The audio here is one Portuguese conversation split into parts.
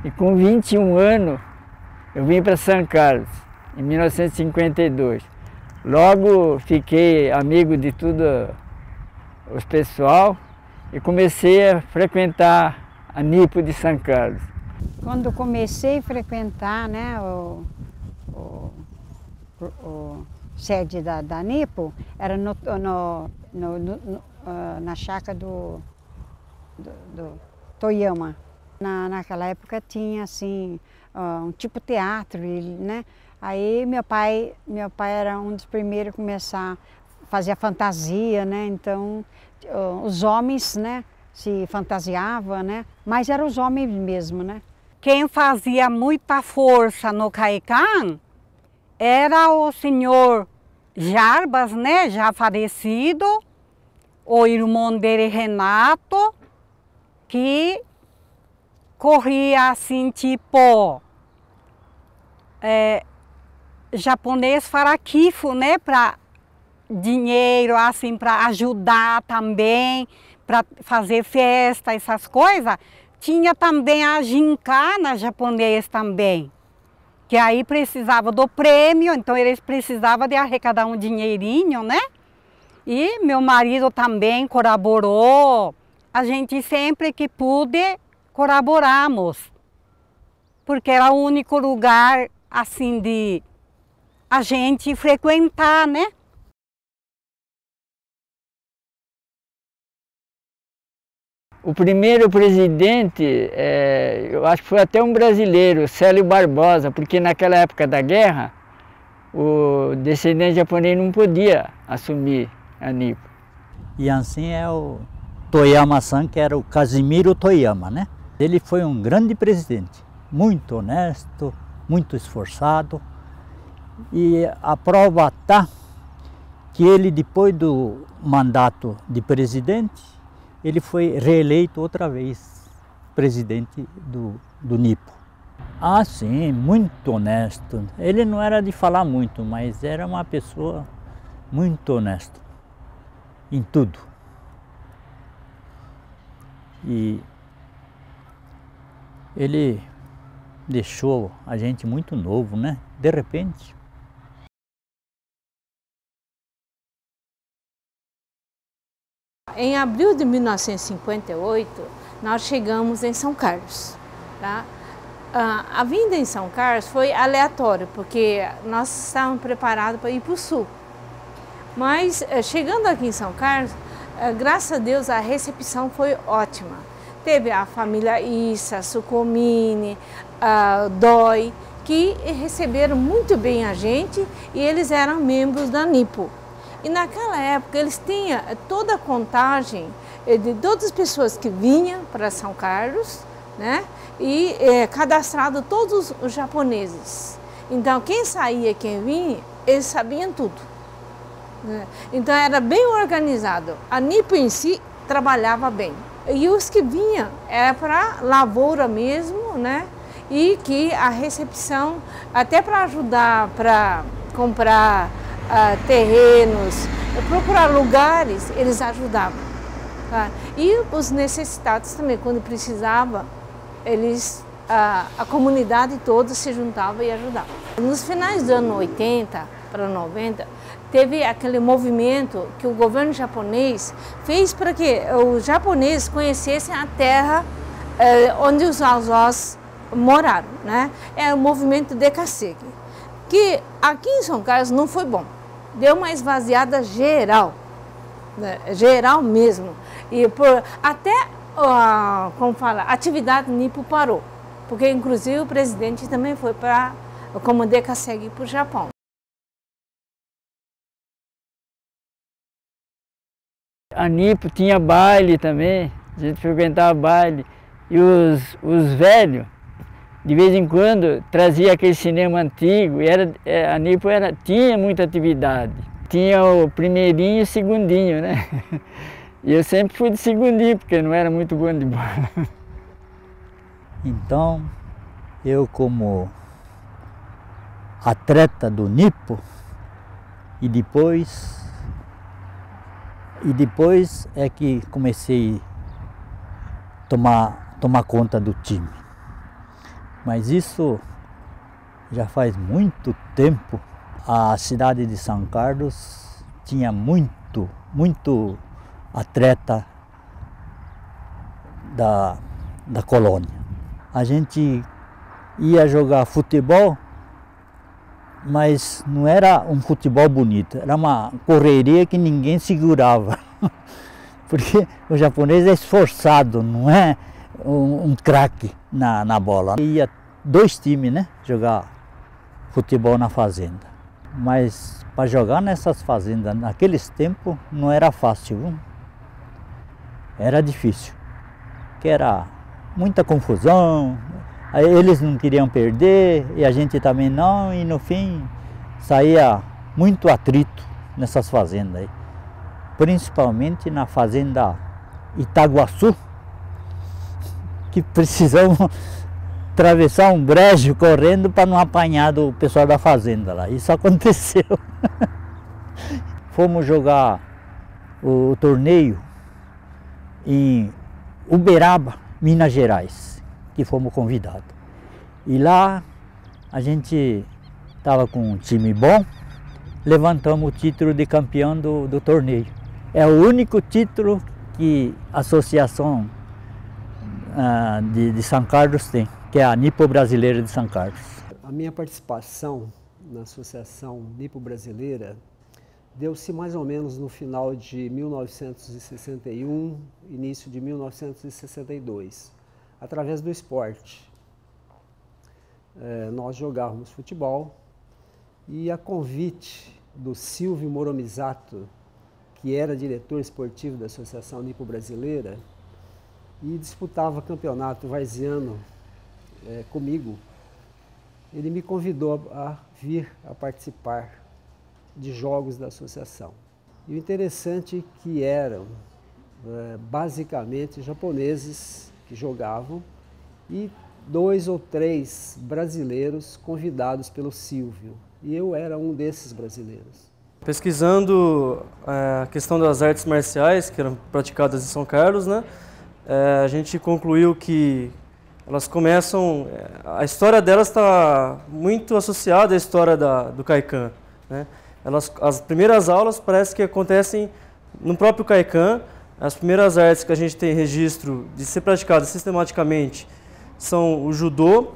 E com 21 anos, eu vim para São Carlos, em 1952. Logo fiquei amigo de tudo os pessoal e comecei a frequentar a NIPO de São Carlos. Quando comecei a frequentar, né, sede da NIPO, era na chácara do Toyama. Naquela época tinha assim, um tipo teatro, né? Aí meu pai era um dos primeiros a começar a fazer a fantasia, né? Então os homens, né, se fantasiavam, né? Mas eram os homens mesmo, né? Quem fazia muita força no Caicã era o senhor Jarbas, né, já falecido, o irmão dele, Renato, que corria assim, tipo, japonês faraquifo, né, para dinheiro, assim, para ajudar também, para fazer festa, essas coisas. Tinha também a gincana japonês também, que aí precisava do prêmio, então eles precisavam de arrecadar um dinheirinho, né? E meu marido também colaborou, a gente sempre que pude colaboramos, porque era o único lugar assim de a gente frequentar, né? O primeiro presidente, eu acho que foi até um brasileiro, Célio Barbosa, porque naquela época da guerra, o descendente japonês não podia assumir a NIPO. E assim é o Toyama-san, que era o Casimiro Toyama, né? Ele foi um grande presidente, muito honesto, muito esforçado. E a prova está que ele, depois do mandato de presidente, ele foi reeleito outra vez presidente do NIPO. Ah, sim, muito honesto. Ele não era de falar muito, mas era uma pessoa muito honesta em tudo. E ele deixou a gente muito novo, né? De repente. Em abril de 1958, nós chegamos em São Carlos. Tá? A vinda em São Carlos foi aleatória, porque nós estávamos preparados para ir para o sul. Mas chegando aqui em São Carlos, graças a Deus a recepção foi ótima. Teve a família Issa, Sucomini, Dói, que receberam muito bem a gente e eles eram membros da NIPO. E naquela época eles tinham toda a contagem de todas as pessoas que vinham para São Carlos, né? E cadastrado todos os japoneses. Então quem saía, quem vinha, eles sabiam tudo. Né? Então era bem organizado. A NIPO em si trabalhava bem. E os que vinham era para lavoura mesmo, né? E que a recepção, até para ajudar, para comprar terrenos, procurar lugares, eles ajudavam. Tá? E os necessitados também, quando precisava, eles, a comunidade toda se juntava e ajudava. Nos finais dos anos 80 para 90, teve aquele movimento que o governo japonês fez para que os japoneses conhecessem a terra onde os avós moraram, né? É o movimento Dekaseki, que aqui em São Carlos não foi bom. Deu uma esvaziada geral, né? Geral mesmo. E até, como fala, a atividade NIPO parou, porque inclusive o presidente também foi como Dekaseki para o Japão. A NIPO tinha baile também, a gente frequentava baile. E os velhos, de vez em quando, trazia aquele cinema antigo. E a NIPO tinha muita atividade. Tinha o primeirinho e o segundinho, né? E eu sempre fui de segundinho, porque não era muito bom de bola. Então, eu como atleta do NIPO, e depois é que comecei a tomar conta do time. Mas isso já faz muito tempo. A cidade de São Carlos tinha muito atleta da colônia. A gente ia jogar futebol, mas não era um futebol bonito, era uma correria que ninguém segurava. Porque o japonês é esforçado, não é um craque na bola. Ia 2 times, né, jogar futebol na fazenda. Mas para jogar nessas fazendas, naqueles tempos, não era fácil, viu? Era difícil, que era muita confusão, eles não queriam perder e a gente também não, e no fim saía muito atrito nessas fazendas aí. Principalmente na fazenda Itaguaçu, que precisamos atravessar um brejo correndo para não apanhar do pessoal da fazenda lá. Isso aconteceu. Fomos jogar o torneio em Uberaba, Minas Gerais, que fomos convidados. E lá a gente estava com um time bom, levantamos o título de campeão do torneio. É o único título que a Associação de São Carlos tem, que é a Nipo-Brasileira de São Carlos. A minha participação na Associação Nipo-Brasileira deu-se mais ou menos no final de 1961, início de 1962, através do esporte. Nós jogávamos futebol e a convite do Silvio Moromizato, que era diretor esportivo da Associação Nipo-Brasileira e disputava campeonato varziano comigo, ele me convidou a vir a participar de jogos da associação. E o interessante é que eram basicamente japoneses que jogavam e 2 ou 3 brasileiros convidados pelo Silvio. E eu era um desses brasileiros. Pesquisando a questão das artes marciais que eram praticadas em São Carlos, né, a gente concluiu que elas começam, a história delas está muito associada à história do Kaikan, né? As primeiras aulas parece que acontecem no próprio Kaikan. As primeiras artes que a gente tem registro de ser praticadas sistematicamente são o judô,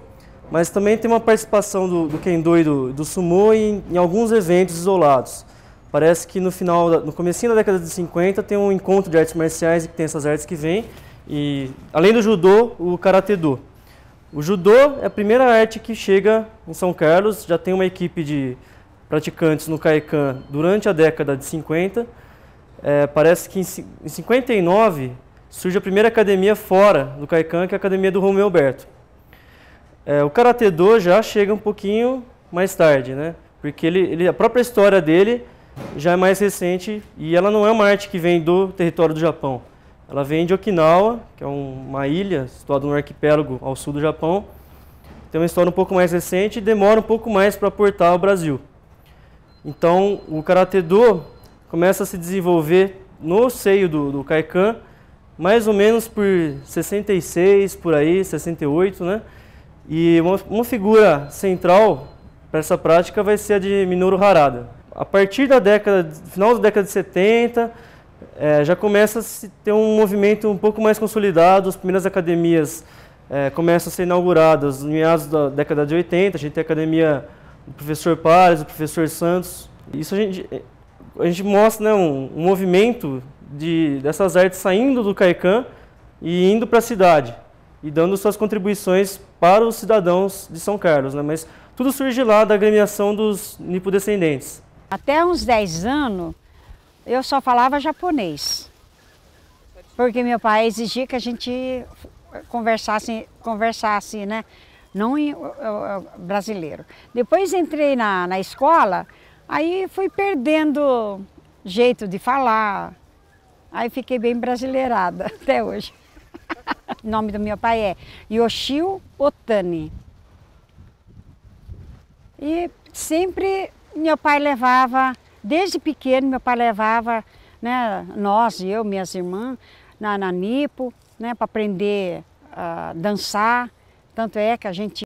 mas também tem uma participação do Kendo e do Sumo em alguns eventos isolados. Parece que no comecinho da década de 50 tem um encontro de artes marciais e que tem essas artes que vêm, e além do judô, o karatê-do. O judô é a primeira arte que chega em São Carlos, já tem uma equipe de praticantes no Kaikan durante a década de 50. Parece que em 59 surge a primeira academia fora do Kaikan, que é a academia do Romeu Alberto. O karatê-do já chega um pouquinho mais tarde, né? Porque a própria história dele já é mais recente e ela não é uma arte que vem do território do Japão. Ela vem de Okinawa, que é uma ilha situada no arquipélago ao sul do Japão. Tem uma história um pouco mais recente e demora um pouco mais para aportar ao Brasil. Então, o karatê-do começa a se desenvolver no seio do Kaikan, mais ou menos por 66, por aí, 68, né? E uma figura central para essa prática vai ser a de Minoru Harada. A partir final da década de 70, já começa a se ter um movimento um pouco mais consolidado. As primeiras academias começam a ser inauguradas em meados da década de 80. A gente tem a academia do professor Pares, do professor Santos. Isso a gente mostra, né, um movimento dessas artes saindo do Kaikan e indo para a cidade e dando suas contribuições para os cidadãos de São Carlos, né? Mas tudo surge lá da agremiação dos nipodescendentes. Até uns 10 anos eu só falava japonês, porque meu pai exigia que a gente conversasse, né? Não em brasileiro. Depois entrei na escola, aí fui perdendo jeito de falar, aí fiquei bem brasileirada até hoje. O nome do meu pai é Yoshio Otani. E sempre meu pai levava, desde pequeno meu pai levava, né, eu, minhas irmãs, na Nipo, né, para aprender a dançar. Tanto é que a gente